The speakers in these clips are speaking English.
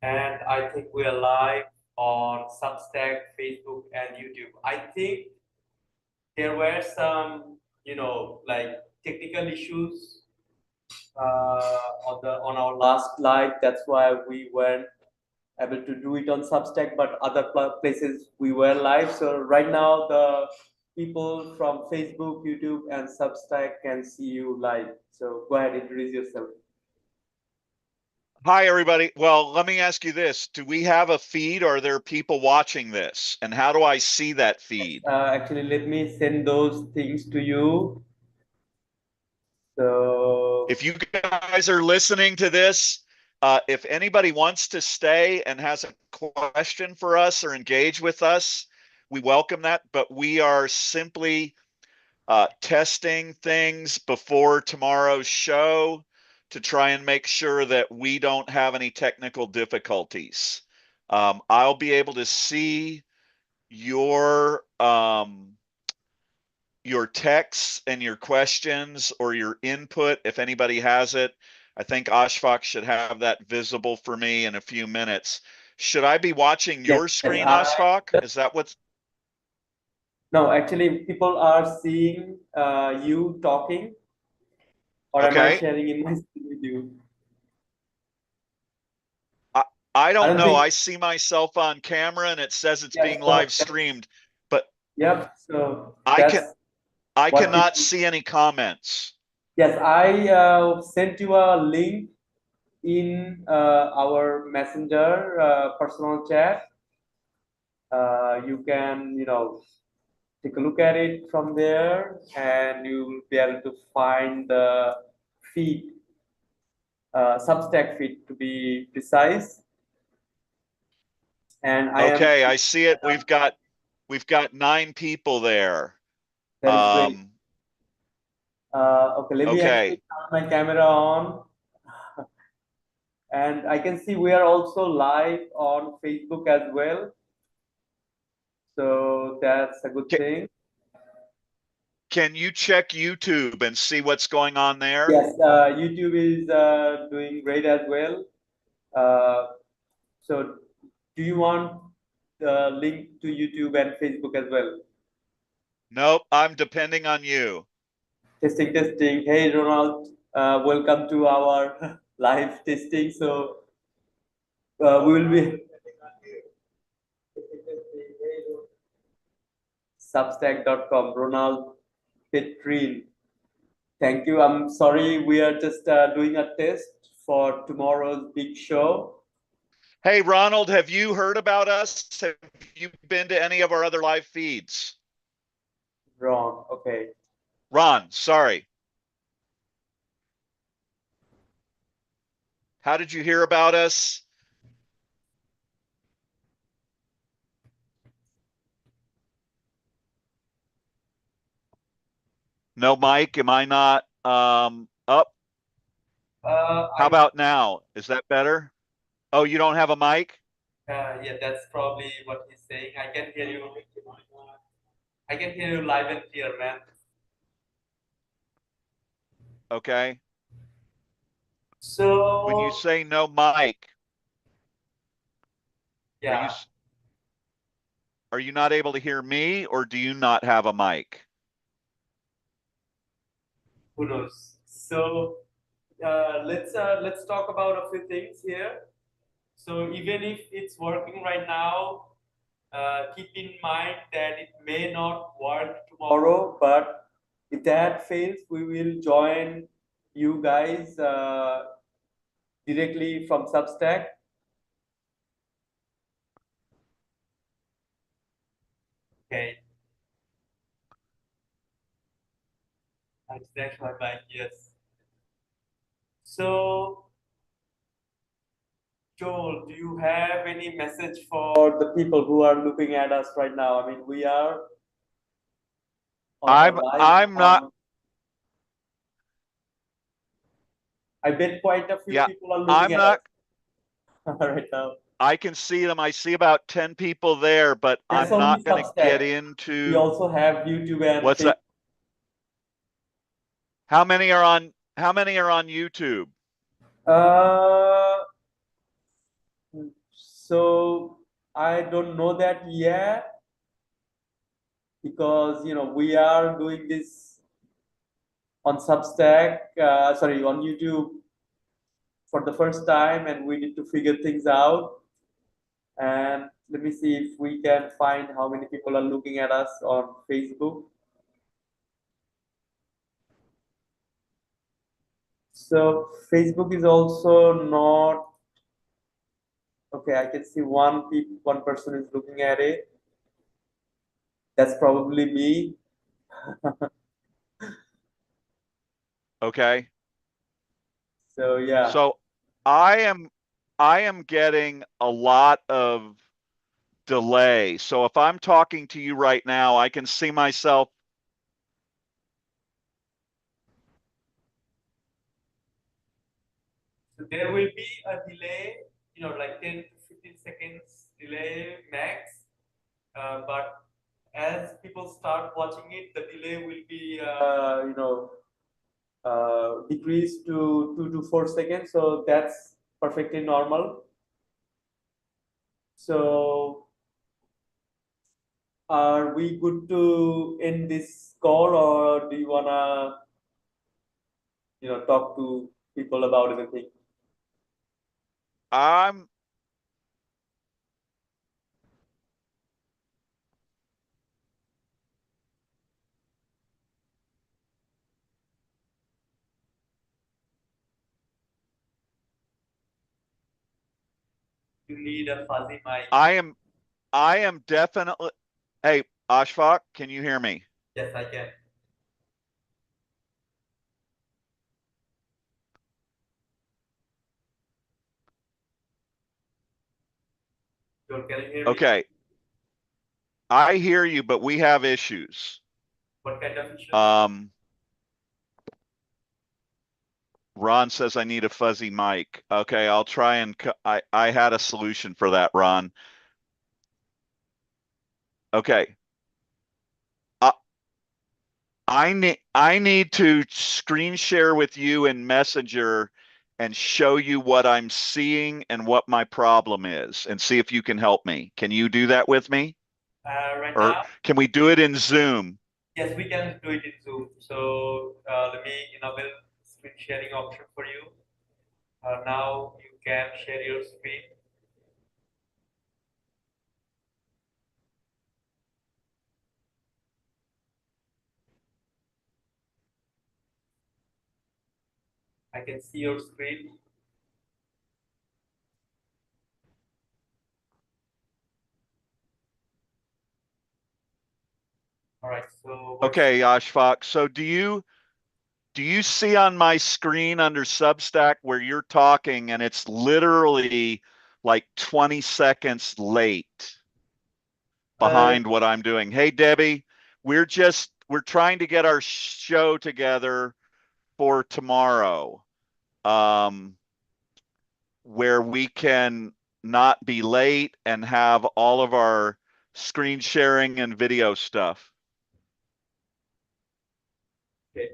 and I think we are live on Substack, Facebook, and YouTube. I think there were some, like technical issues on our last live. That's why we weren't able to do it on Substack, but other places we were live. So right now, the people from Facebook, YouTube, and Substack can see you live. So go ahead, introduce yourself. Hi, everybody. Well, let me ask you this. Do we have a feed or are there people watching this? And how do I see that feed? Actually, let me send those things to you. So, If you guys are listening to this, if anybody wants to stay and has a question for us or engage with us, we welcome that. But we are simply testing things before tomorrow's show to try and make sure that we don't have any technical difficulties. I'll be able to see your texts and your questions or your input if anybody has it. I think Ashfaq should have that visible for me in a few minutes. Should I be watching yes, your screen, Ashfaq? Is that what's... no, actually, people are seeing you talking, or am I Okay. sharing in my screen with you? I, I I don't don't know. think, I see myself on camera and it says it's yes, being so live streamed, but yep, so I that's can I what cannot people, see any comments. yes, I sent you a link in our messenger personal chat. You can, take a look at it from there, and you'll be able to find the feed, Substack feed to be precise. And I am, Okay, I see it. We've got 9 people there. that is great. Okay, let me actually Okay. turn my camera on. And I can see we are also live on Facebook as well. So that's a good thing. Can you check YouTube and see what's going on there? Yes, YouTube is doing great as well. So do you want the link to YouTube and Facebook as well? Nope, I'm depending on you. Testing, testing. Hey, Ronald, welcome to our live testing. So we will be substack.com. Ronald Petrin. Thank you. I'm sorry, we are just doing a test for tomorrow's big show. Hey, Ronald, have you heard about us? Have you been to any of our other live feeds? Wrong. Okay. Ron, sorry. How did you hear about us? No, Mike, am I not up? How I about now? Is that better? Oh, you don't have a mic? Yeah, that's probably what he's saying. I can hear you. I can hear you live and clear, man. Okay. When you So say no mic, are you yeah, are you not able to hear me or do you not have a mic? who knows? So let's talk about a few things here. So even if it's working right now, keep in mind that it may not work tomorrow. But if that fails, we will join you guys directly from Substack. Okay, that's my mic. Yes. So Joel, do you have any message for the people who are looking at us right now? I mean, we are on a live I'm not on. I bet quite a few yeah, people are looking I'm at us not right now. I can see them. I see about 10 people there, but That's I'm only not going to get Substack. We into also have YouTube and what's Facebook. that? How many are on YouTube? Uh, So I don't know that yet because we are doing this on Substack, sorry, on YouTube for the first time, and we need to figure things out. And let me see if we can find how many people are looking at us on Facebook. So Facebook is also not okay. I can see one person is looking at it. That's probably me. Okay. So yeah. So I am getting a lot of delay. So if I'm talking to you right now, I can see myself. So there will be a delay, like 10 to 15 seconds delay max. But as people start watching it, the delay will be, decreased to 2 to 4 seconds. So that's perfectly normal. So are we good to end this call, or do you wanna, talk to people about anything? I'm You need a fuzzy mic. I am I am definitely. Hey, Ashfaq, can you hear me? Yes, I can. Can you hear me? Okay. I hear you, but we have issues. What kind of issues? Um, Ron says I need a fuzzy mic. Okay, I'll try and I had a solution for that, Ron. Okay. Uh, I need to screen share with you in Messenger and show you what I'm seeing and what my problem is and see if you can help me. Can you do that with me? Right Or now, can we do it in Zoom? yes, we can do it in Zoom. So let me enable screen sharing option for you. Now you can share your screen. I can see your screen. All right. So what's Okay, Ashfaq. So do you see on my screen under Substack where you're talking and it's literally like 20 seconds late uh, behind what I'm doing? Hey, Debbie, we're trying to get our show together for tomorrow, um, where we can not be late and have all of our screen sharing and video stuff. okay.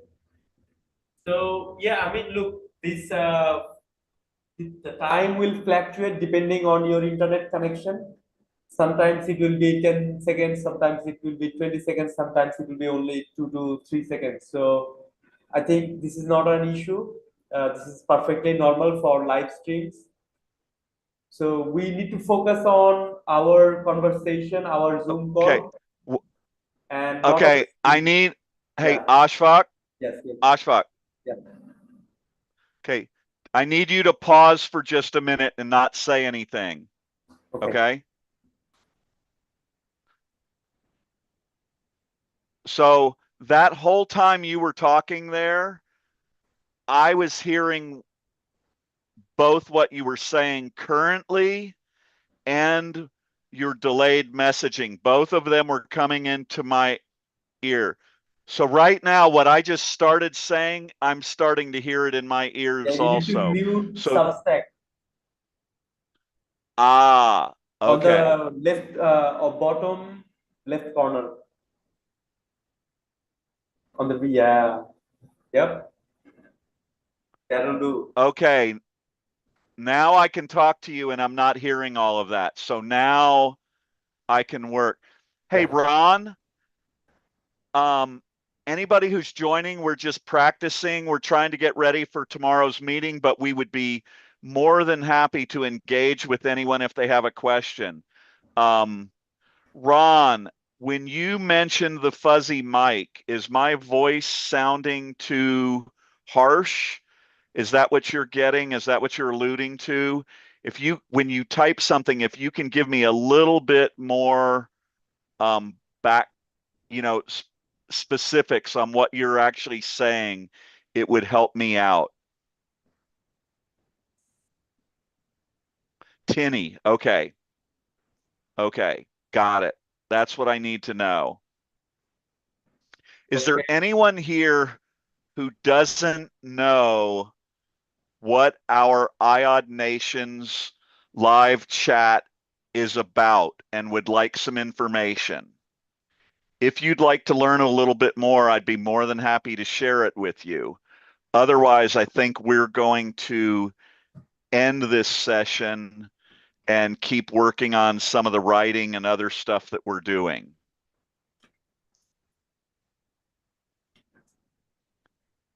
So yeah, I mean, look, this the time will fluctuate depending on your internet connection. Sometimes it will be 10 seconds, sometimes it will be 20 seconds, sometimes it will be only 2 to 3 seconds. So I think this is not an issue. This is perfectly normal for live streams. So we need to focus on our conversation, our Zoom Okay. call, and not on the Okay. I screen. need, hey, Yeah. Ashfaq, Yes. Yes. Ashfaq. Yeah. Okay. I need you to pause for just a minute and not say anything. Okay. Okay. So that whole time you were talking there, I was hearing both what you were saying currently and your delayed messaging. Both of them were coming into my ear. So right now, what I just started saying, I'm starting to hear it in my Yeah. ears You need to also. mute So, Substack on okay. the left or bottom left corner on the yeah. Yep. That'll do. Okay. now I can talk to you and I'm not hearing all of that. So now I can work. Hey, Ron, um, anybody who's joining, we're just practicing. We're trying to get ready for tomorrow's meeting, but we would be more than happy to engage with anyone if they have a question. Um, Ron, when you mentioned the fuzzy mic, is my voice sounding too harsh? Is that what you're getting? Is that what you're alluding to? If you, when you type something, if you can give me a little bit more back, you know, specifics on what you're actually saying, it would help me out. Tinny, okay, okay, got it. That's what I need to know. Is there Okay. anyone here who doesn't know what our IOD Nations live chat is about and would like some information? If you'd like to learn a little bit more, I'd be more than happy to share it with you. Otherwise, I think we're going to end this session and keep working on some of the writing and other stuff that we're doing.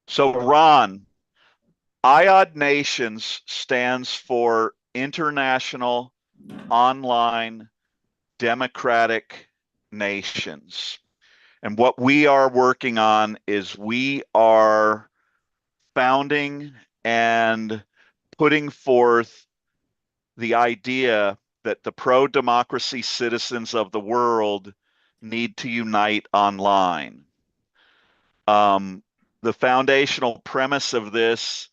So, Ron, IOD Nations stands for International Online Democratic Nations. And what we are working on is we are founding and putting forth the idea that the pro-democracy citizens of the world need to unite online. Um, the foundational premise of this,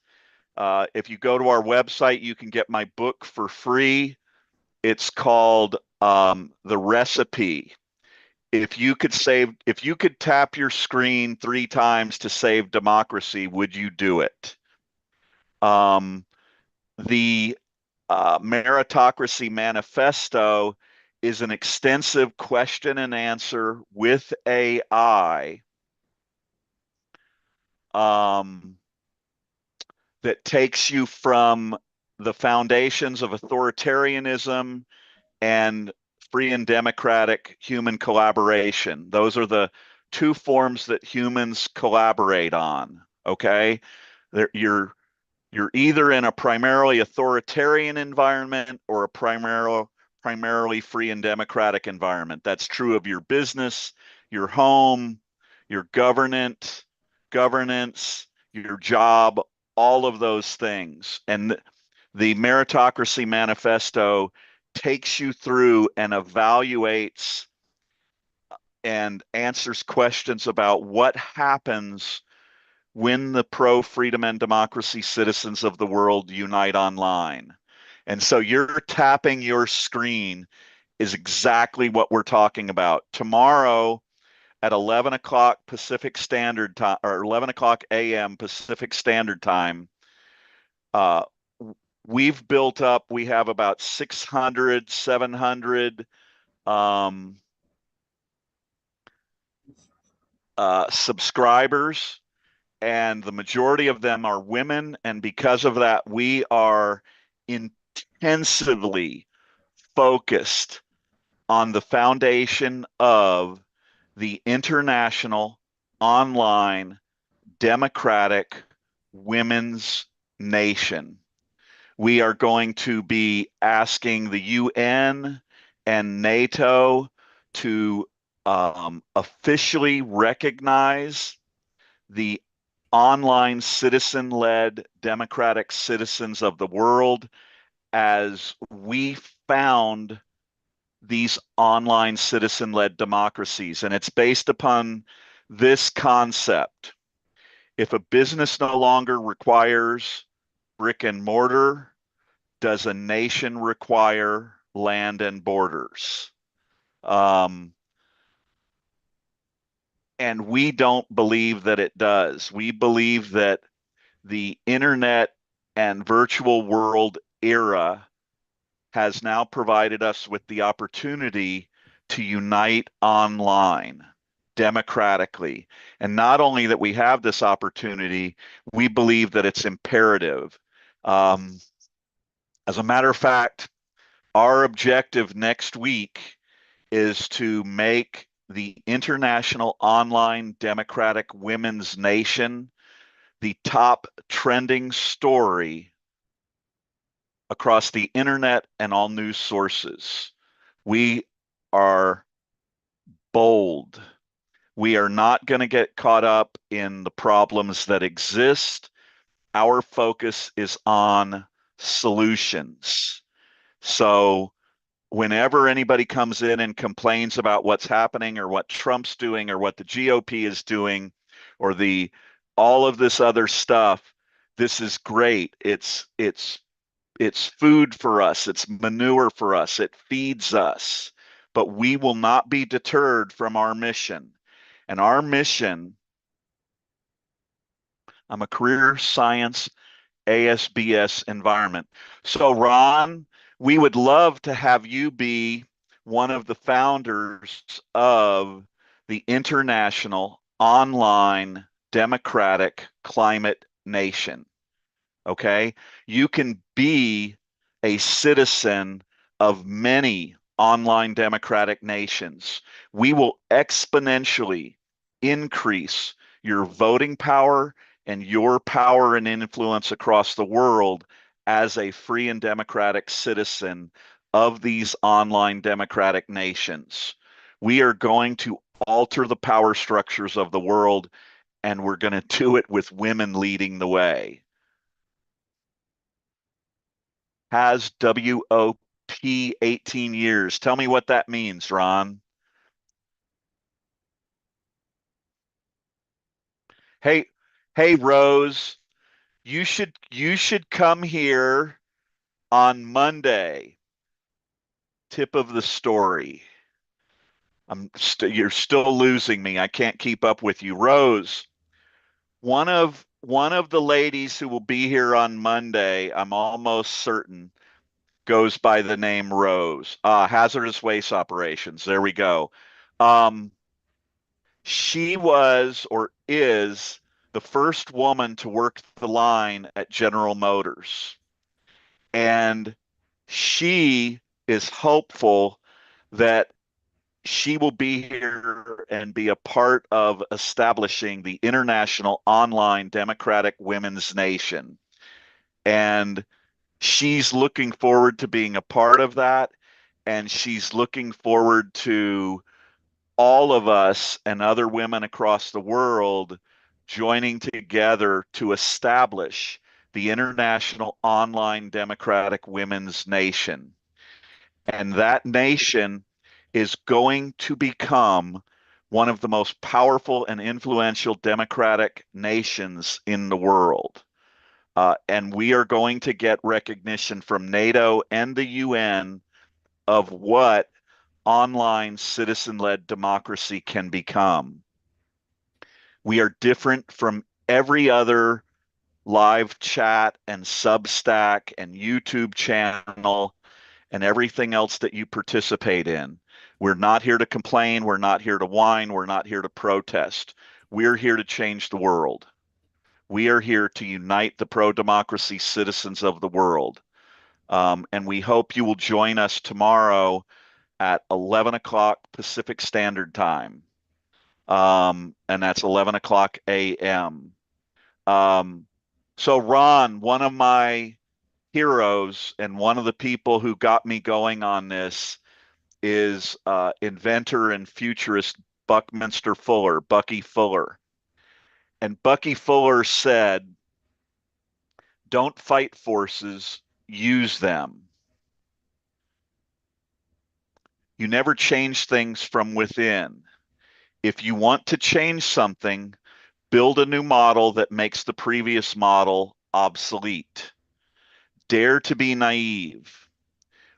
if you go to our website, you can get my book for free. It's called The Recipe. If you could tap your screen 3 times to save democracy, would you do it? The Meritocracy Manifesto is an extensive question and answer with AI that takes you from the foundations of authoritarianism and free and democratic human collaboration. Those are the 2 forms that humans collaborate on. Okay, you're either in a primarily authoritarian environment or a primarily free and democratic environment. That's true of your business, your home, your governance, your job, all of those things. And the Meritocracy Manifesto takes you through and evaluates and answers questions about what happens when the pro freedom and democracy citizens of the world unite online. And so you're tapping your screen is exactly what we're talking about. Tomorrow at 11 o'clock Pacific Standard Time, or 11 o'clock a.m. Pacific Standard Time, uh, we have about 600, 700 subscribers, and the majority of them are women. And because of that, we are intensively focused on the foundation of the international online democratic women's nation. We are going to be asking the UN and NATO to officially recognize the online citizen-led democratic citizens of the world as we found these online citizen-led democracies. And it's based upon this concept. If a business no longer requires brick and mortar, does a nation require land and borders? And we don't believe that it does. We believe that the internet and virtual world era has now provided us with the opportunity to unite online democratically. And not only that we have this opportunity, we believe that it's imperative. Um, As a matter of fact, our objective next week is to make the International Online Democratic Women's Nation the top trending story across the internet and all news sources. We are bold. We are not going to get caught up in the problems that exist. Our focus is on solutions. So whenever anybody comes in and complains about what's happening or what Trump's doing or what the GOP is doing or the all of this other stuff, this is great. It's food for us, it's manure for us, it feeds us. But we will not be deterred from our mission. And our mission, I'm a career science ASBS environment. So, Ron, we would love to have you be one of the founders of the International Online Democratic Climate Nation. Okay? You can be a citizen of many online democratic nations. We will exponentially increase your voting power and your power and influence across the world as a free and democratic citizen of these online democratic nations. We are going to alter the power structures of the world, and we're going to do it with women leading the way. Has WOP 18 years. Tell me what that means, Ron. Hey, hey, Rose, you should come here on Monday. Tip of the story. You're still losing me. I can't keep up with you. Rose, one of the ladies who will be here on Monday, I'm almost certain, goes by the name Rose. Hazardous waste operations. There we go. Um, She was or is the first woman to work the line at General Motors. And she is hopeful that she will be here and be a part of establishing the International Online Democratic Women's Nation. And she's looking forward to being a part of that. And she's looking forward to all of us and other women across the world joining together to establish the International Online Democratic Women's Nation. And that nation is going to become one of the most powerful and influential democratic nations in the world. And we are going to get recognition from NATO and the UN of what online citizen led democracy can become. We are different from every other live chat and Substack and YouTube channel and everything else that you participate in. We're not here to complain. We're not here to whine. We're not here to protest. We're here to change the world. We are here to unite the pro democracy citizens of the world. And we hope you will join us tomorrow at 11 o'clock Pacific Standard Time. And that's 11 o'clock a.m. Um, so, Ron, one of my heroes and one of the people who got me going on this is inventor and futurist Buckminster Fuller, Bucky Fuller. And Bucky Fuller said, don't fight forces, use them. You never change things from within. If you want to change something, build a new model that makes the previous model obsolete. Dare to be naive.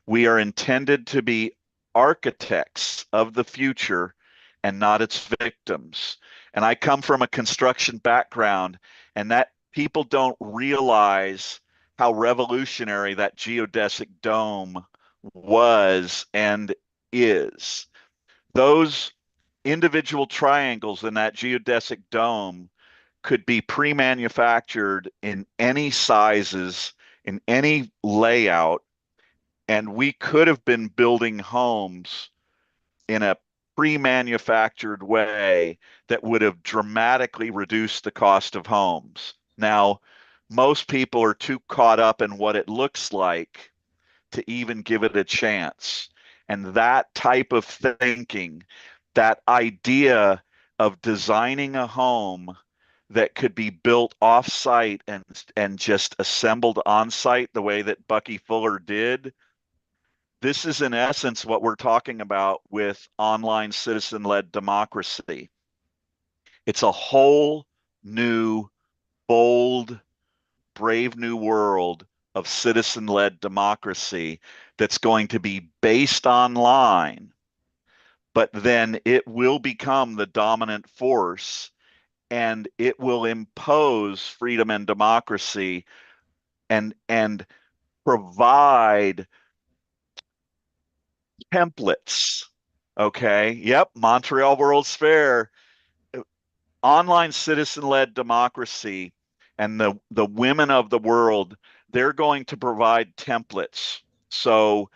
We are intended to be architects of the future and not its victims. And I come from a construction background, and that people don't realize how revolutionary that geodesic dome was and is. Those individual triangles in that geodesic dome could be pre-manufactured in any sizes, in any layout, And we could have been building homes in a pre-manufactured way that would have dramatically reduced the cost of homes. Now, most people are too caught up in what it looks like to even give it a chance. And that type of thinking, that idea of designing a home that could be built off-site and just assembled on-site the way that Bucky Fuller did, this is in essence what we're talking about with online citizen-led democracy. It's a whole new, bold, brave new world of citizen-led democracy that's going to be based online, but then it will become the dominant force and it will impose freedom and democracy and provide templates. Okay. Yep. Montreal World's Fair, online citizen-led democracy, and the women of the world, they're going to provide templates. So,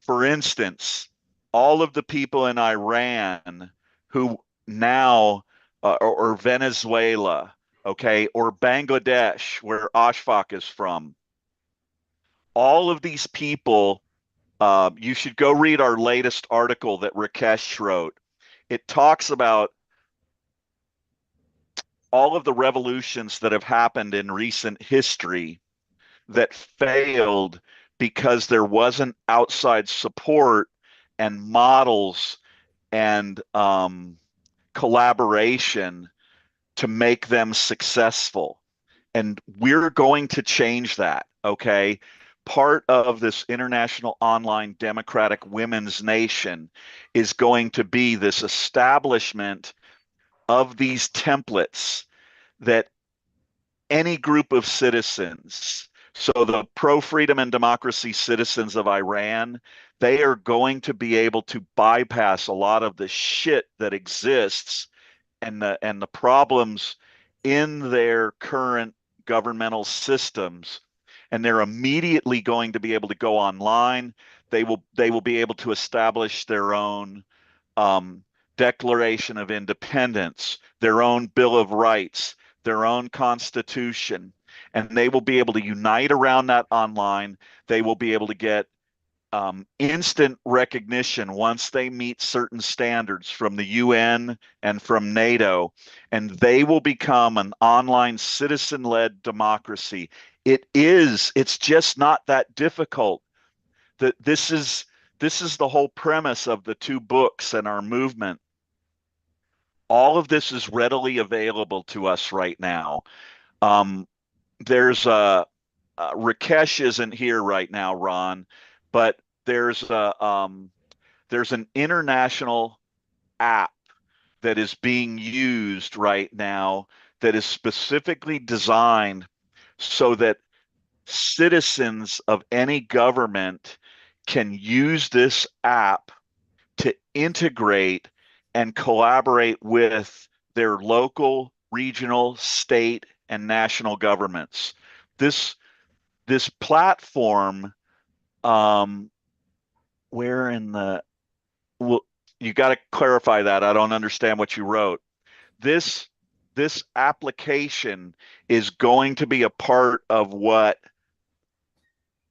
for instance, all of the people in Iran who now, or Venezuela, okay, or Bangladesh, where Ashfaq is from, all of these people, you should go read our latest article that Rakesh wrote. It talks about all of the revolutions that have happened in recent history that failed because there wasn't outside support and models and collaboration to make them successful. And we're going to change that, okay? Part of this international online democratic women's nation is going to be this establishment of these templates that any group of citizens, so the pro freedom and democracy citizens of Iran, they are going to be able to bypass a lot of the shit that exists and the problems in their current governmental systems, and they're immediately going to be able to go online. They will be able to establish their own um, Declaration of Independence, their own Bill of Rights, their own Constitution, and they will be able to unite around that online. They will be able to get instant recognition once they meet certain standards from the UN and from NATO, and they will become an online citizen-led democracy. It's just not that difficult. That this is the whole premise of the two books and our movement. All of this is readily available to us right now. Um, there's a Rakesh isn't here right now, Ron, but there's an international app that is being used right now that is specifically designed so that citizens of any government can use this app to integrate and collaborate with their local, regional, state, and national governments. This this platform, um, where in the well, you got to clarify that. I don't understand what you wrote. This this application is going to be a part of what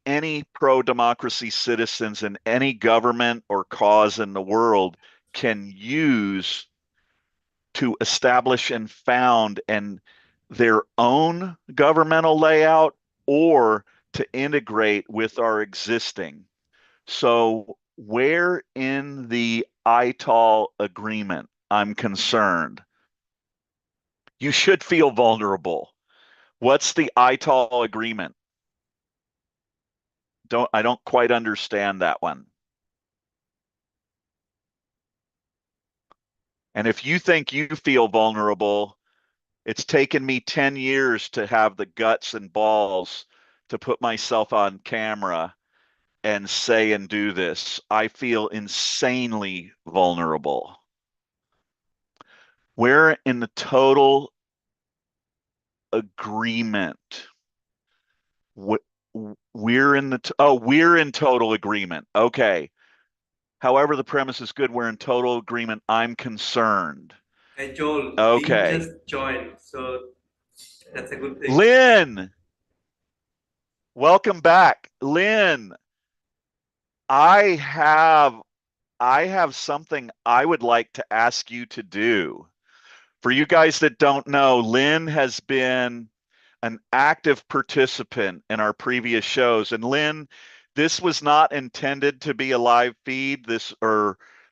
any pro-democracy citizens in any government or cause in the world can use to establish and found and their own governmental layout or to integrate with our existing. So where in the ITAL agreement I'm concerned, you should feel vulnerable. What's the ITAL agreement? I don't quite understand that one. And if you think you feel vulnerable, it's taken me 10 years to have the guts and balls to put myself on camera and say and do this. I feel insanely vulnerable. We're in the total agreement. we're in total agreement. Okay. However, the premise is good. We're in total agreement. I'm concerned. Hey Joel, Lynn Okay. just joined, so that's a good thing. Lynn, welcome back. Lynn, I have I have something I would like to ask you to do. For you guys that don't know, Lynn has been an active participant in our previous shows. And Lynn, this was not intended to be a live feed. This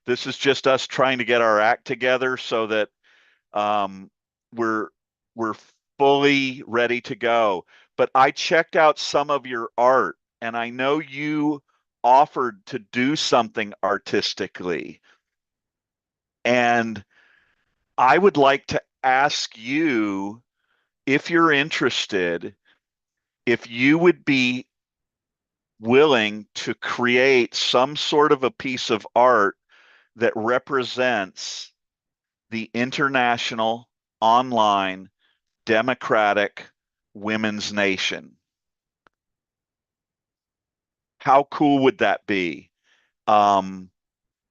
is just us trying to get our act together so that um, we're we're fully ready to go. But I checked out some of your art, and I know you offered to do something artistically. And I would like to ask you if you're interested, if you would be willing to create some sort of a piece of art that represents the international online democratic women's nation. How cool would that be? Um,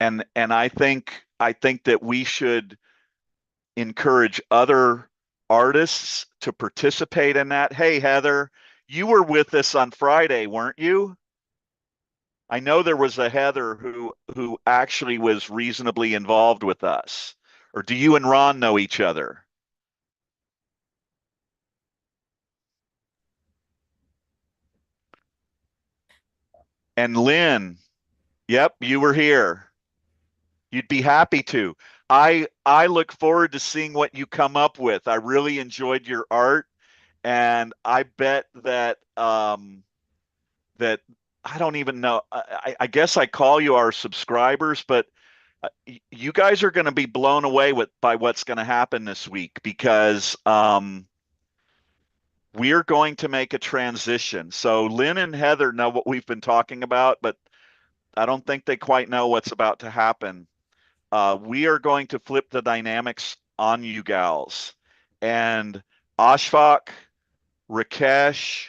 and I think that we should encourage other artists to participate in that. Hey, Heather, you were with us on Friday, weren't you? I know there was a Heather who actually was reasonably involved with us. Or do you and Ron know each other? And Lynn, yep, you were here. You'd be happy to. I look forward to seeing what you come up with. I really enjoyed your art, and I bet that that I don't even know. I guess I call you our subscribers, but you guys are going to be blown away by what's going to happen this week because we're going to make a transition. So Lynn and Heather know what we've been talking about, but I don't think they quite know what's about to happen. We are going to flip the dynamics on you gals. And Ashfaq, Rakesh,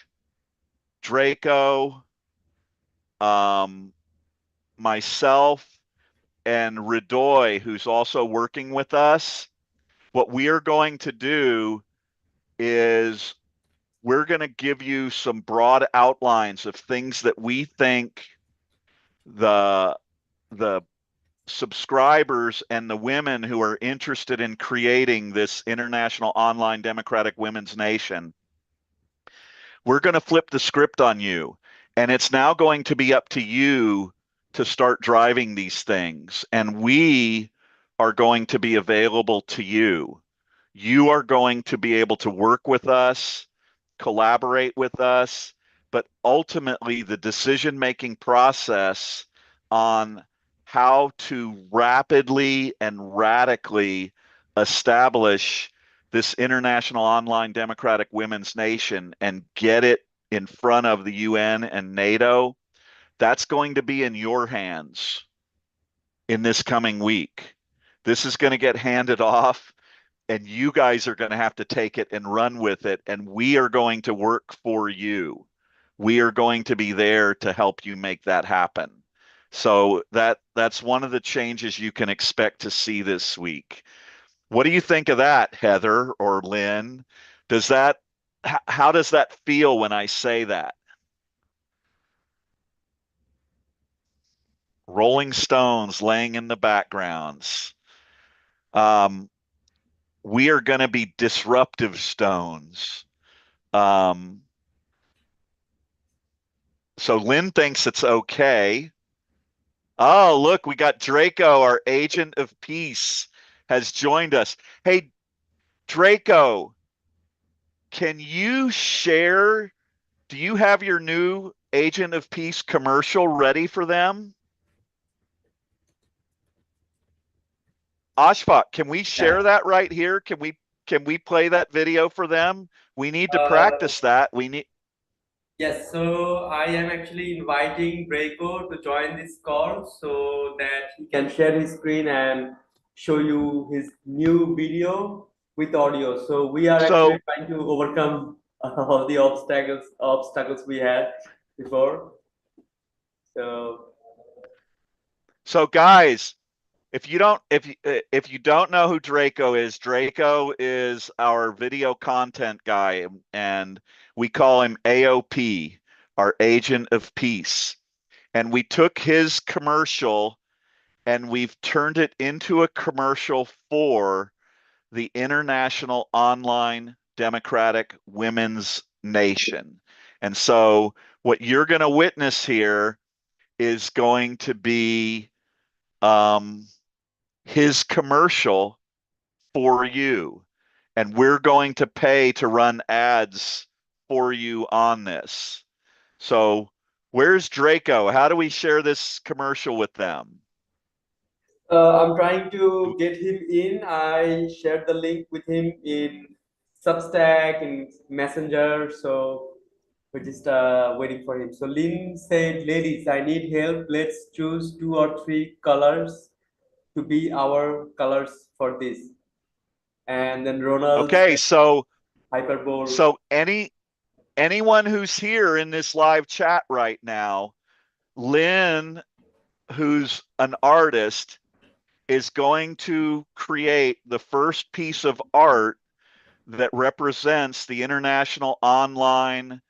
Draco, um, myself, and Ridoy, who's also working with us, what we are going to do is we're going to give you some broad outlines of things that we think the the subscribers and the women who are interested in creating this international online democratic women's nation, we're going to flip the script on you. And it's now going to be up to you to start driving these things. And we are going to be available to you. You are going to be able to work with us, collaborate with us, but ultimately the decision-making process on how to rapidly and radically establish this international online democratic women's nation and get it in front of the UN and NATO, that's going to be in your hands in this coming week. This is going to get handed off and you guys are going to have to take it and run with it. And we are going to work for you. We are going to be there to help you make that happen. So that's one of the changes you can expect to see this week. What do you think of that, Heather or Lynn? Does that how does that feel when I say that? Rolling Stones laying in the backgrounds. Um, we are going to be disruptive stones. Um, so Lynn thinks it's okay. Oh, look, we got Draco, our agent of peace, has joined us. Hey, Draco, can you share? Do you have your new agent of peace commercial ready for them? Ashfaq, can we Yeah. share that right here? Can we play that video for them? We need to Uh, practice that. We need yes, so I am actually inviting Draco to join this call so that he can share his screen and show you his new video with audio. So we are actually so trying to overcome all the obstacles we had before. So So guys, if you don't know who Draco is our video content guy, and we call him AOP, our Agent of Peace. And we took his commercial and we've turned it into a commercial for the International Online Democratic Women's Nation. And so what you're going to witness here is going to be his commercial for you. And we're going to pay to run ads for you on this. So where's Draco? How do we share this commercial with them? I'm trying to get him in. I shared the link with him in Substack in Messenger. So we're just waiting for him. So Lynn said, "Ladies, I need help. Let's choose 2 or 3 colors to be our colors for this." And then Ronald Okay, said, so "Hyperbole." so anyone who's here in this live chat right now, Lynn, who's an artist, is going to create the first piece of art that represents the International Online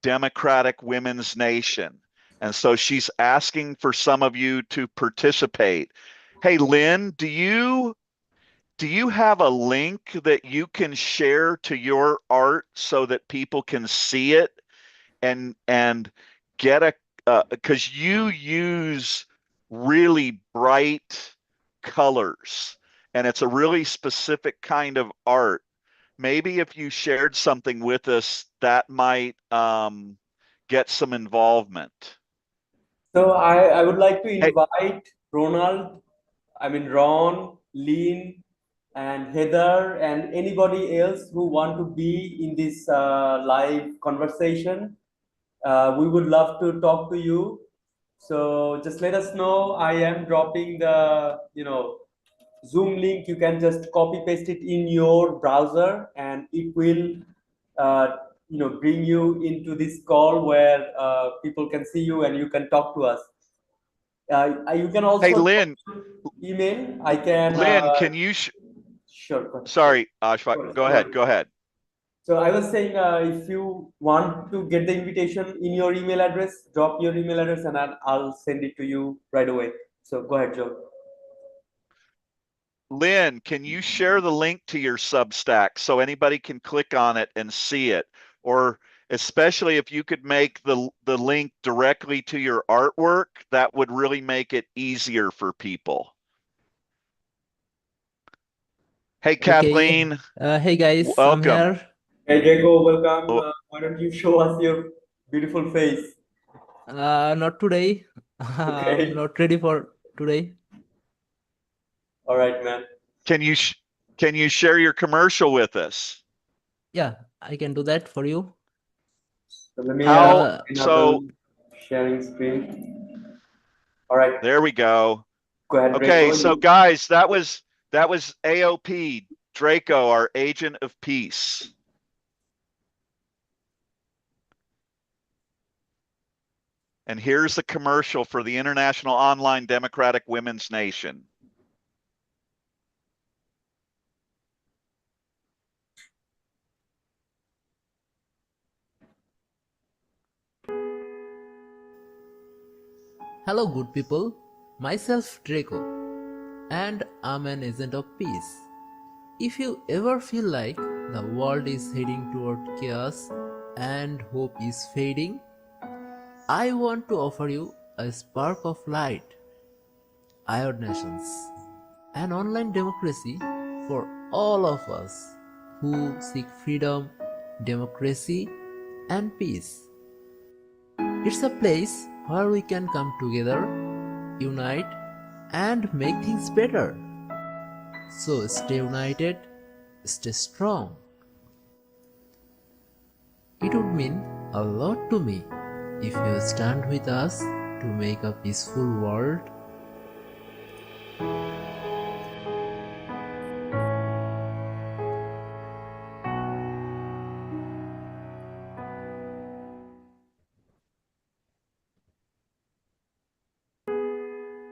Democratic Women's Nation. And so she's asking for some of you to participate. Hey, Lynn, do you have a link that you can share to your art so that people can see it and get a because you use really bright colors and it's a really specific kind of art. Maybe if you shared something with us, that might get some involvement. So I would like to Hey, invite Ronald, I mean Ron, Lean, and Heather, and anybody else who want to be in this live conversation. We would love to talk to you. So just let us know. I am dropping the Zoom link. You can just copy paste it in your browser, and it will uh, bring you into this call where people can see you and you can talk to us. You can hey, also drop Lynn, email. I can Lynn, can you sure. sorry, Ashfaq, Go go ahead. ahead, go ahead. So I was saying, if you want to get the invitation in your email address, drop your email address, and I'll send it to you right away. So go ahead, Joe. Lynn, can you share the link to your Substack so anybody can click on it and see it? Or especially if you could make the link directly to your artwork, that would really make it easier for people. Hey, Okay. Kathleen, Hey guys, I'm welcome. here. Hey, Jacob, welcome. Oh, Why don't you show us your beautiful face? Not today. I'm Okay. not ready for today. All right, man. can you can you share your commercial with us? Yeah, I can do that for you. So let me How Uh, so enable sharing screen. All right, there we go. go ahead, Okay, Draco. so guys, that was AOP, Draco, our agent of peace. And here's the commercial for the International Online Democratic Women's Nation. Hello, good people. Myself, Draco, and I'm an agent of peace. If you ever feel like the world is heading toward chaos and hope is fading, I want to offer you a spark of light. IOD Nations, an online democracy for all of us who seek freedom, democracy, and peace. It's a place where we can come together, unite, and make things better. So stay united, stay strong. It would mean a lot to me if you stand with us to make a peaceful world.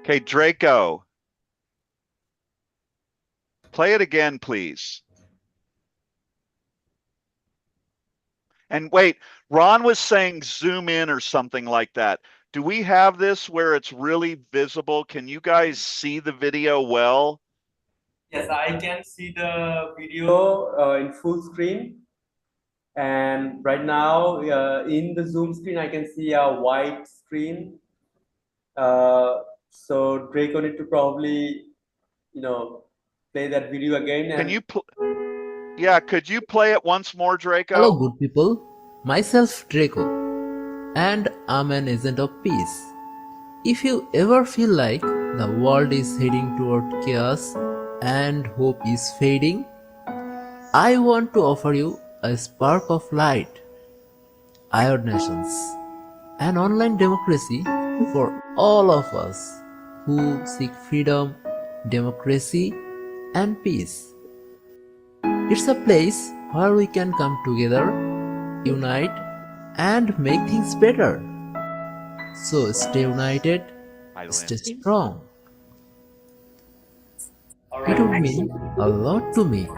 Okay, Draco. Play it again, please. And wait, Ron was saying zoom in or something like that. Do we have this where it's really visible? Can you guys see the video well? Yes, I can see the video in full screen. And right now, in the Zoom screen, I can see a white screen. So Draco need to probably, play that video again. Can you could you play it once more, Draco? Hello, good people. Myself, Draco, and I'm an agent of peace. If you ever feel like the world is heading toward chaos and hope is fading, I want to offer you a spark of light. IOD Nations, an online democracy for all of us who seek freedom, democracy, and peace. It's a place where we can come together, unite, and make things better. So stay united, stay strong. It would mean a lot to me if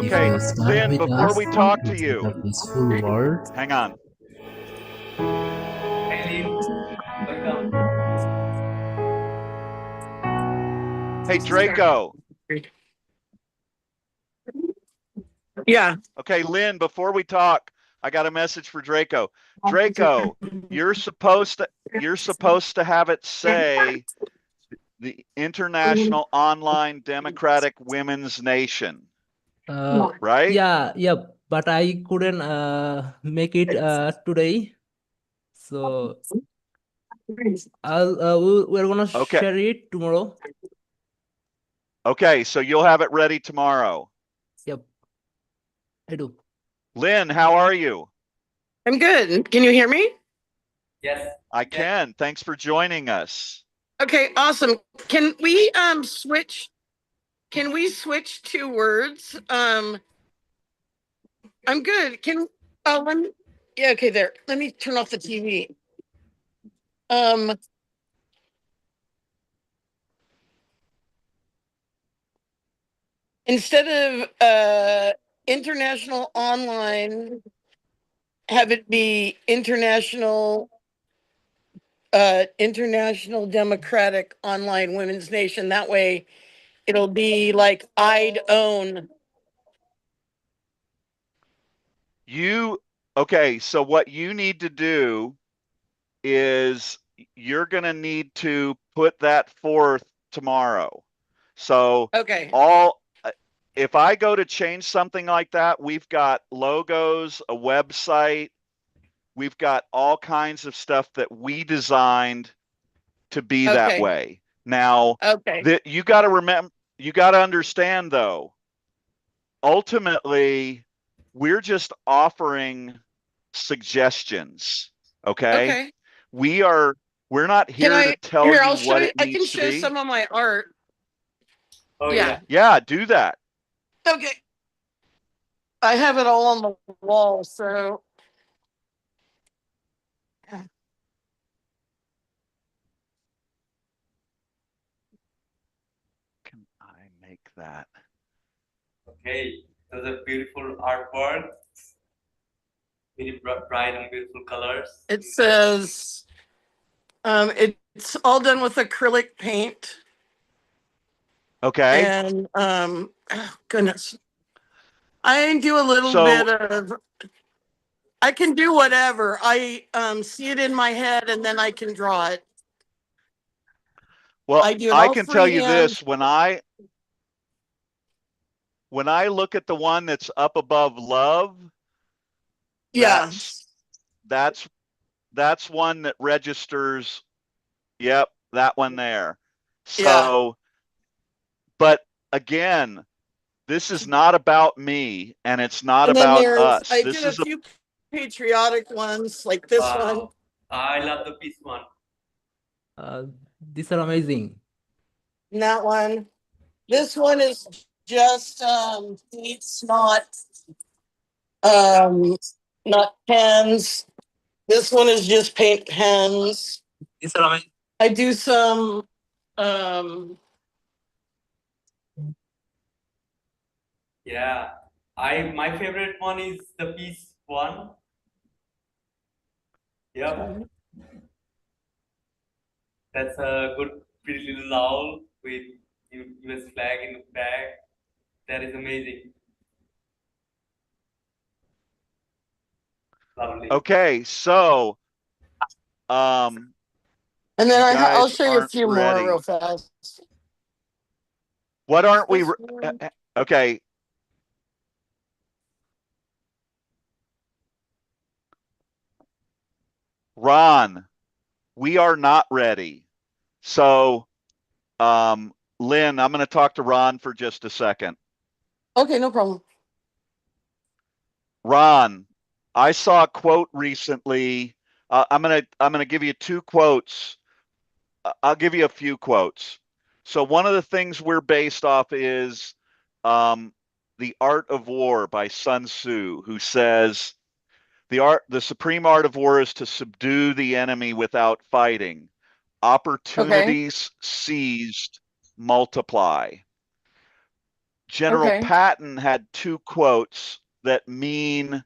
Okay, you stand Lynn, with before us we talk to to you, a peaceful world. hang on. Hey, welcome. Hey, Draco. Yeah. Okay, Lynn, before we talk, I got a message for Draco. Draco, you're supposed to have it say the International Online Democratic Women's Nation. Right? Yeah, but I couldn't make it today. So we're gonna share it tomorrow. Okay, so you'll have it ready tomorrow. Yep, I do. Lynn, how are you? I'm good. Can you hear me? Yes. I can. Thanks for joining us. Okay, awesome. Can we switch? Can we switch to words? I'm good. Let me, yeah, okay, there. Let me turn off the TV. Instead of international online, have it be international democratic online women's nation. That way it'll be like I'd own. Okay, so what you need to do is you're going to need to put that forth tomorrow. So Okay. if I go to change something like that, we've got logos, a website, we've got all kinds of stuff that we designed to be that way. Now, you got to remember, you got to understand though, ultimately, we're just offering suggestions. Okay. We're not here to tell you what it needs to be. I can show some of my art. Oh yeah. Yeah, do that. Okay. I have it all on the wall, so. Can I make that? Okay, those are beautiful artwork. Very bright and beautiful colors. It says, it's all done with acrylic paint. Okay. And oh, goodness, I do a little bit of. I can do whatever. I see it in my head and then I can draw it. Well, I can tell you this: when I look at the one that's up above love, that's one that registers. Yep, that one there. So, but again, this is not about me, and it's not about us. I did a few patriotic ones, like this one. I love the peace one. These are amazing. And that one. This one is just it's not pens. This one is just paint pens. These are amazing. I do some Um, Yeah, my favorite one is the peace one. Yep, that's a good pretty little owl with US flag in the back. That is amazing. Lovely. Okay, so and then you I'll guys show you a aren't few more real ready. fast. What aren't we? This one. Okay, Ron, we are not ready. So, Lynn, I'm going to talk to Ron for just a second. Okay, no problem. Ron, I saw a quote recently. I'm gonna give you two quotes. I'll give you a few quotes. So one of the things we're based off is um, The Art of War by Sun Tzu, who says the supreme art of war is to subdue the enemy without fighting. Okay. Opportunities seized multiply. General Okay. Patton had two quotes that mean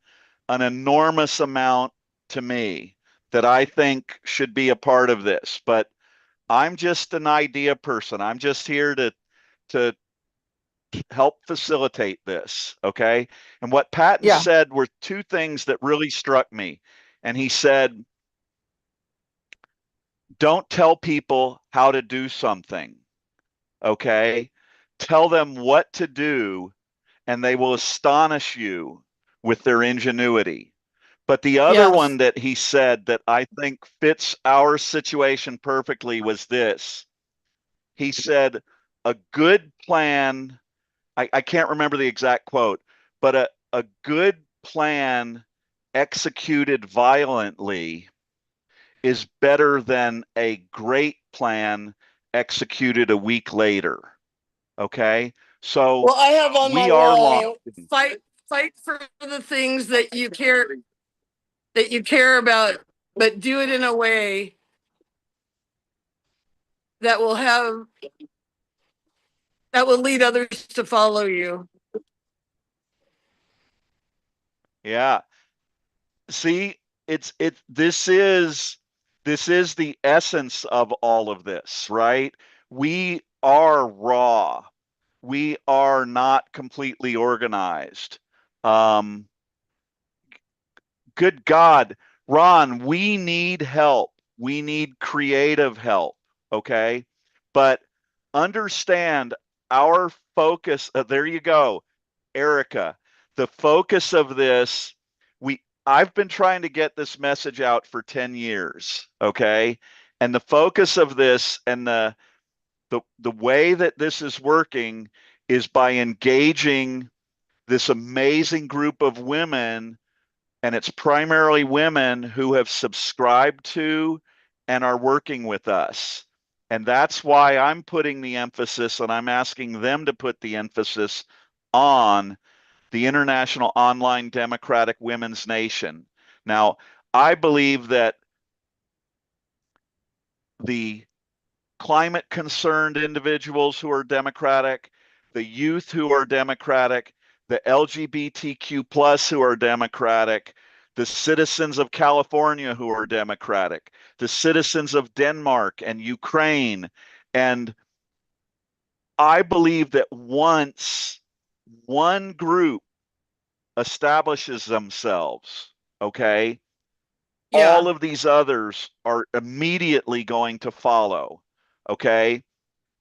an enormous amount to me that I think should be a part of this. But I'm just an idea person. I'm just here to help facilitate this, okay? And what Patton Yeah. said were two things that really struck me. And he said, "Don't tell people how to do something, okay? Tell them what to do and they will astonish you with their ingenuity." But the other Yes. one that he said that I think fits our situation perfectly was this. He said, a good plan, I can't remember the exact quote, but a good plan executed violently is better than a great plan executed a week later. Okay. So Well, I have on my we are long. wall fight for the things that you care about, but do it in a way that will have that will lead others to follow you. Yeah. See, this is the essence of all of this, right? We are raw. We are not completely organized. Um, Good God, Ron, we need help. We need creative help, okay? But understand our focus. There you go, Erica. The focus of this, I've been trying to get this message out for 10 years, okay? And the focus of this and the way that this is working is by engaging this amazing group of women, and it's primarily women who have subscribed to and are working with us. And that's why I'm putting the emphasis and I'm asking them to put the emphasis on the International Online Democratic Women's Nation. Now, I believe that the climate concerned individuals who are Democratic, the youth who are Democratic, the LGBTQ plus who are Democratic, the citizens of California who are Democratic, the citizens of Denmark and Ukraine. And I believe that once one group establishes themselves, okay, Yeah. all of these others are immediately going to follow, okay?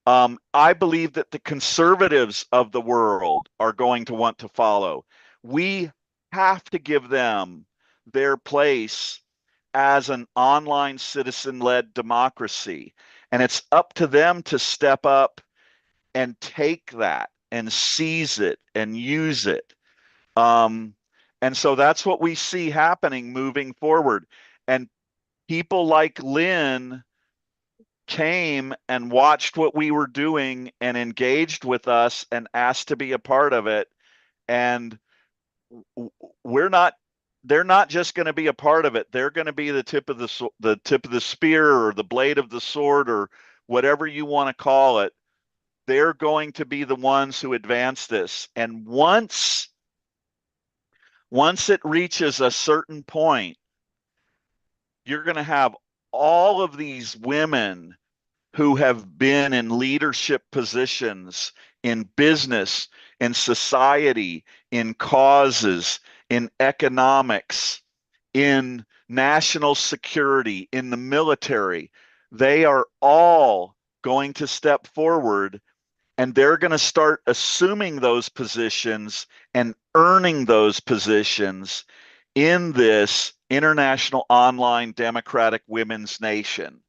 I believe that the conservatives of the world are going to want to follow. We have to give them their place as an online citizen led democracy. And it's up to them to step up and take that and seize it and use it. Um, and so that's what we see happening moving forward. And people like Lynn came and watched what we were doing and engaged with us and asked to be a part of it. And we're not they're not just going to be a part of it. They're going to be the tip of the spear or the blade of the sword or whatever you want to call it, they're going to be the ones who advance this. And once it reaches a certain point, you're going to have all of these women who have been in leadership positions in business, in society, in causes, in economics, in national security, in the military. They are all going to step forward, and they're going to start assuming those positions and earning those positions in this international online democratic women's nation.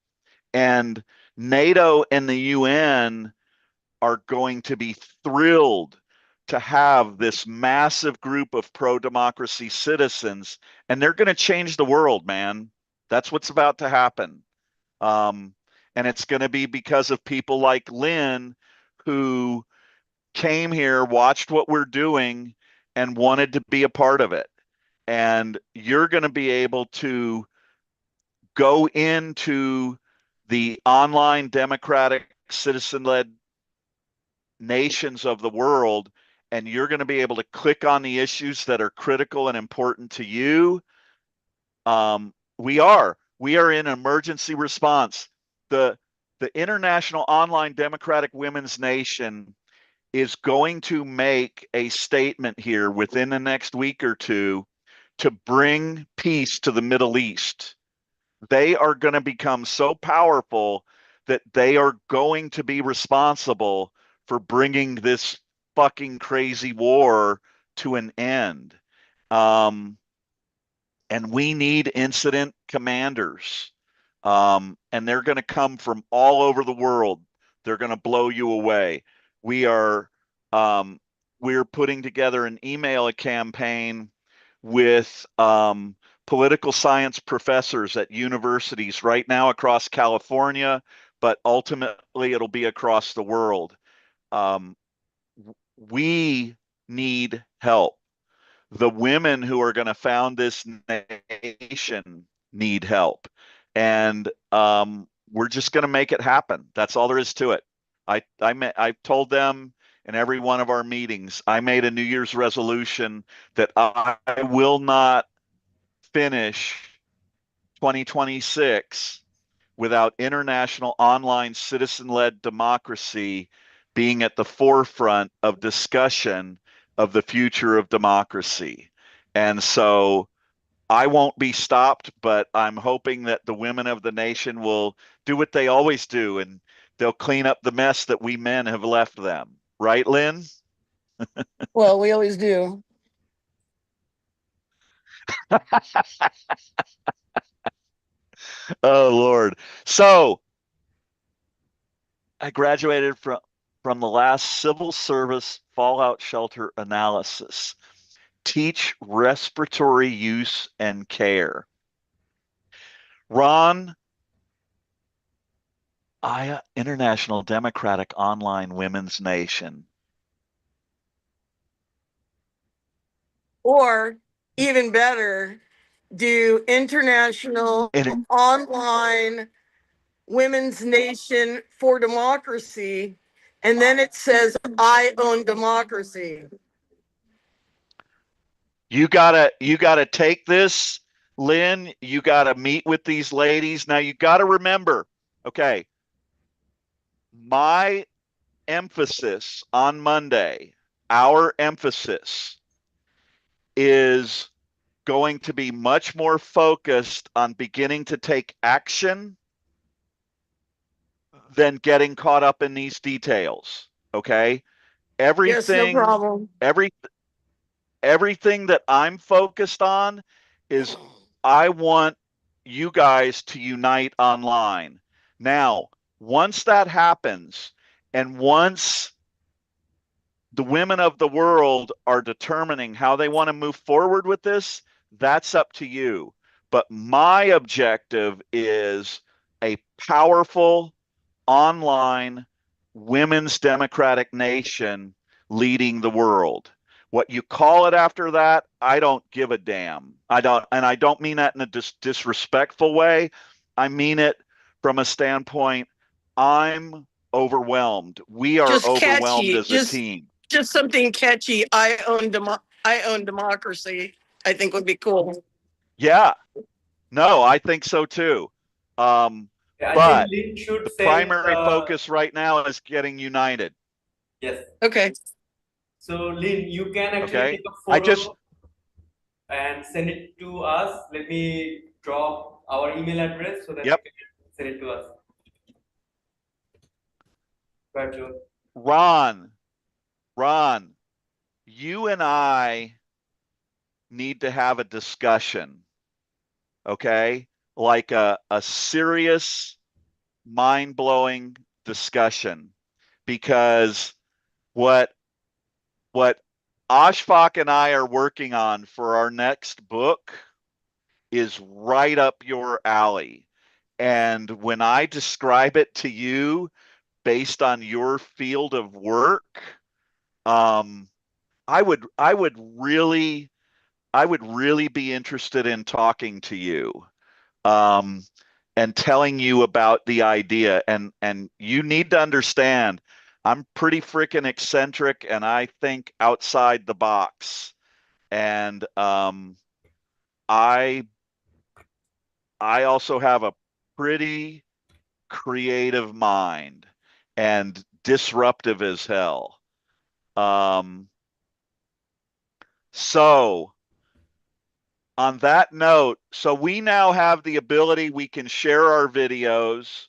And NATO and the UN are going to be thrilled to have this massive group of pro-democracy citizens, and they're going to change the world, man. That's what's about to happen. And it's going to be because of people like Lynn, who came here, watched what we're doing, and wanted to be a part of it. And you're going to be able to go into the online democratic citizen-led nations of the world, and you're going to be able to click on the issues that are critical and important to you. We are in emergency response. The International Online Democratic Women's Nation is going to make a statement here within the next week or two to bring peace to the Middle East. They are going to become so powerful that they are going to be responsible for bringing this fucking crazy war to an end. And we need incident commanders. And they're going to come from all over the world. They're going to blow you away. We're putting together an email campaign with political science professors at universities right now across California, but ultimately it'll be across the world. We need help. The women who are going to found this nation need help. And we're just going to make it happen. That's all there is to it. I told them in every one of our meetings, I made a New Year's resolution that I will not finish 2026 without international online citizen-led democracy being at the forefront of discussion of the future of democracy. And so I won't be stopped, but I'm hoping that the women of the nation will do what they always do, and they'll clean up the mess that we men have left them. Right, Lynn? Well, we always do. Oh, Lord. So I graduated from the last civil service fallout shelter analysis. Teach respiratory use and care. Ron, International Democratic Online Women's Nation. Or even better, do international online women's nation for democracy, and then it says I own democracy. You gotta take this, Lynn. You gotta meet with these ladies. Now you gotta remember, okay, my emphasis on Monday, our emphasis is going to be much more focused on beginning to take action than getting caught up in these details. Okay. Yes, no problem. Everything that I'm focused on is I want you guys to unite online. Now, once that happens, and once the women of the world are determining how they want to move forward with this, that's up to you. But my objective is a powerful online women's democratic nation leading the world. What you call it after that, I don't give a damn. I don't mean that in a disrespectful way. I mean it from a standpoint I'm overwhelmed. We are Just overwhelmed catchy. as a team. Just something catchy. I own democracy. I think would be cool. Yeah, no, I think so too. I think But Lynn should the send. primary focus right now is getting united. Yes. Okay. So Lynn, you can actually Okay. take a I just, photo and send it to us. Let me drop our email address so that you yep. can send it to us. Right, Joe. Ron, you and I need to have a discussion. Okay. Like a serious, mind blowing discussion, because what what Ashfaq and I are working on for our next book is right up your alley. And when I describe it to you based on your field of work, um, I would really be interested in talking to you, um, and telling you about the idea. And you need to understand, I'm pretty freaking eccentric, and I think outside the box. And I I also have a pretty creative mind and disruptive as hell. Um, so on that note, so we now have the ability, we can share our videos,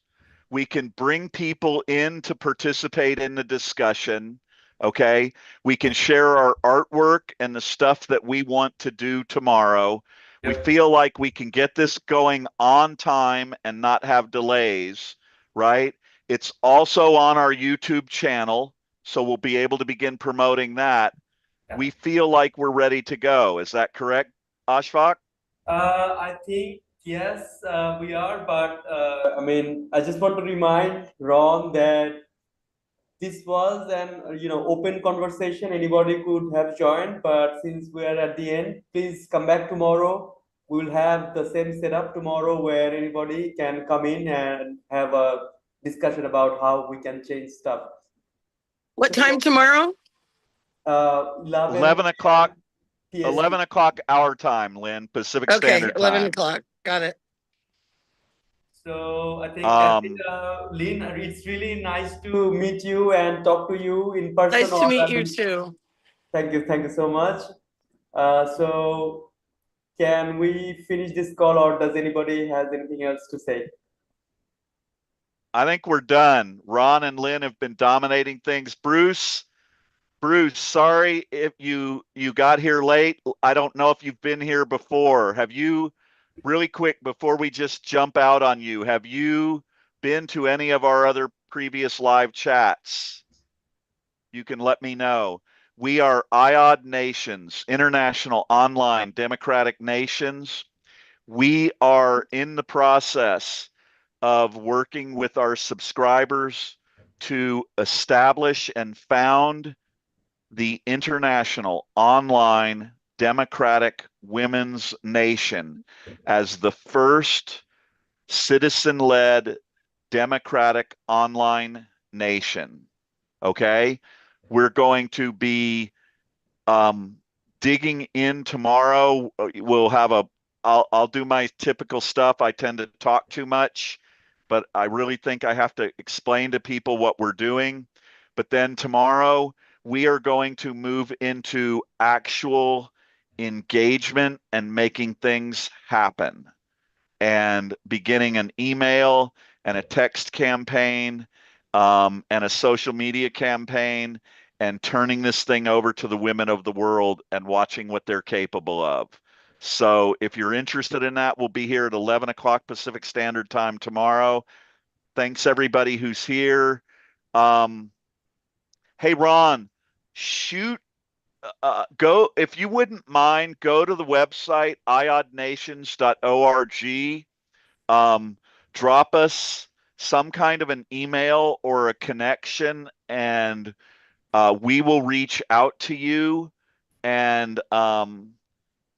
we can bring people in to participate in the discussion. Okay. We can share our artwork and the stuff that we want to do tomorrow. We Yep. feel like we can get this going on time and not have delays, right? It's also on our YouTube channel, so we'll be able to begin promoting that. Yeah. We feel like we're ready to go. Is that correct, Ashfaq? I think yes, we are, but I mean, I just want to remind Ron that this was an open conversation. Anybody could have joined, but since we are at the end, please come back tomorrow. We will have the same setup tomorrow where anybody can come in and have a discussion about how we can change stuff. What time tomorrow? 11 11 o'clock, PST. 11 o'clock our time, Lynn, Pacific Okay, Standard 11 Time. o'clock. Got it. So I think that's it, Um, Lynn. It's really nice to meet you and talk to you in person. Nice to Or meet you too. thank you so much. So can we finish this call, or does anybody has anything else to say? I think we're done. Ron and Lynn have been dominating things. Bruce, sorry if you got here late. I don't know if you've been here before. Have you, really quick before we just jump out on you, have you been to any of our other previous live chats? You can let me know. We are IOD Nations, International Online Democratic Nations. We are in the process of working with our subscribers to establish and found the International Online Democratic Women's Nation as the first citizen-led democratic online nation. Okay? We're going to be digging in tomorrow. We'll have I'll do my typical stuff. I tend to talk too much, but I really think I have to explain to people what we're doing. But then tomorrow we are going to move into actual engagement and making things happen, and beginning an email and a text campaign, and a social media campaign, and turning this thing over to the women of the world and watching what they're capable of. So if you're interested in that, we'll be here at 11 o'clock Pacific Standard Time tomorrow. Thanks everybody who's here. Um, hey, Ron, shoot, go, if you wouldn't mind, go to the website iodnations.org. um, Drop us some kind of an email or a connection, and we will reach out to you and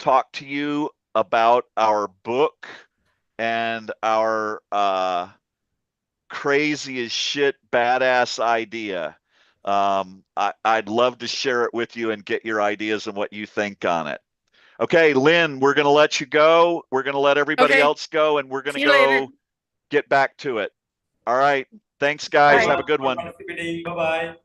talk to you about our book and our crazy as shit, badass idea. I'd love to share it with you and get your ideas and what you think on it. Okay, Lynn, we're going to let you go. We're going to let everybody Okay. else go, and we're going See to you later. go get back to it. All right. Thanks, guys. Bye. Have a good for one. participating. Bye bye.